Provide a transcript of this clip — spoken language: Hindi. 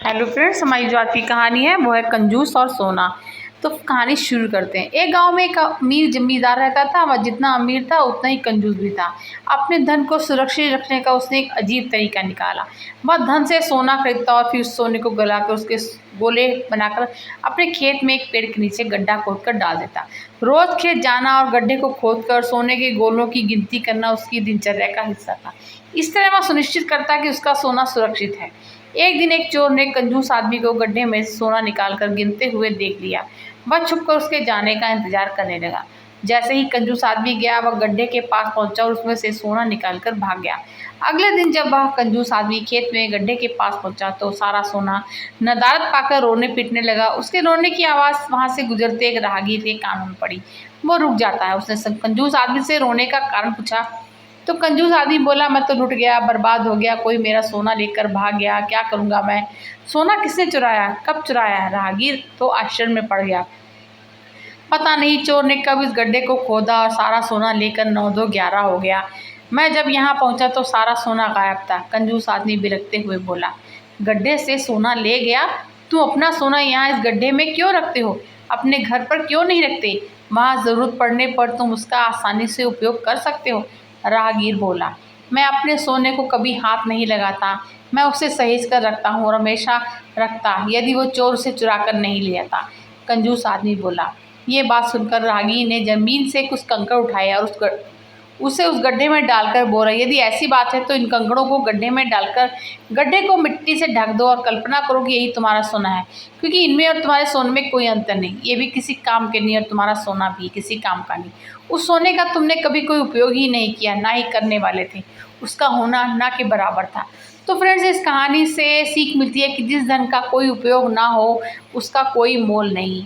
हेलो फ्रेंड्स, हमारी जो आज की कहानी है वो है कंजूस और सोना। तो कहानी शुरू करते हैं। एक गांव में एक अमीर जमींदार रहता था। वह जितना अमीर था उतना ही कंजूस भी था। अपने धन को सुरक्षित रखने का उसने एक अजीब तरीका निकाला। वह धन से सोना खरीदता और फिर उस सोने को गलाकर उसके गोले बनाकर अपने खेत में एक पेड़ के नीचे गड्ढा खोदकर डाल देता। रोज खेत जाना और गड्ढे को खोदकर सोने के गोलों की गिनती करना उसकी दिनचर्या का हिस्सा था। इस तरह वह सुनिश्चित करता कि उसका सोना सुरक्षित है। एक दिन एक चोर ने कंजूस आदमी को गड्ढे में से सोना निकालकर गिनते हुए देख लिया। वह छुपकर उसके जाने का इंतजार करने लगा। जैसे ही कंजूस आदमी गया, वह गड्ढे के पास पहुंचा और उसमें से सोना निकालकर भाग गया। अगले दिन जब वह कंजूस आदमी खेत में गड्ढे के पास पहुंचा तो सारा सोना नदारद पाकर रोने पीटने लगा। उसके रोने की आवाज़ वहां से गुजरते एक राहगीर के कानों में पड़ी। वो रुक जाता है। उसने कंजूस आदमी से रोने का कारण पूछा तो कंजूस आदमी बोला, मैं तो लुट गया, बर्बाद हो गया, कोई मेरा सोना लेकर भाग गया, क्या करूंगा मैं? सोना किसने चुराया, कब चुराया? राहगीर तो आश्चर्य में पड़ गया। पता नहीं चोर ने कब इस गड्ढे को खोदा और सारा सोना लेकर 9 2 11 हो गया। मैं जब यहाँ पहुंचा तो सारा सोना गायब था। कंजूस आदमी बिलखते हुए बोला, गड्ढे से सोना ले गया? तुम अपना सोना यहाँ इस गड्ढे में क्यों रखते हो? अपने घर पर क्यों नहीं रखते? वहाँ ज़रूरत पड़ने पर तुम उसका आसानी से उपयोग कर सकते हो। राहगीर बोला, मैं अपने सोने को कभी हाथ नहीं लगाता। मैं उसे सहेज कर रखता हूँ और हमेशा रखता, यदि वो चोर उसे चुरा कर नहीं ले आता। कंजूस आदमी बोला। ये बात सुनकर राहगीर ने जमीन से कुछ कंकड़ उठाए और उसे उस गड्ढे में डालकर बोला, यदि ऐसी बात है तो इन कंकड़ों को गड्ढे में डालकर गड्ढे को मिट्टी से ढक दो और कल्पना करो कि यही तुम्हारा सोना है, क्योंकि इनमें और तुम्हारे सोने में कोई अंतर नहीं। ये भी किसी काम के नहीं और तुम्हारा सोना भी किसी काम का नहीं। उस सोने का तुमने कभी कोई उपयोग ही नहीं किया, ना ही करने वाले थे। उसका होना ना के बराबर था। तो फ्रेंड्स, इस कहानी से सीख मिलती है कि जिस धन का कोई उपयोग ना हो उसका कोई मोल नहीं।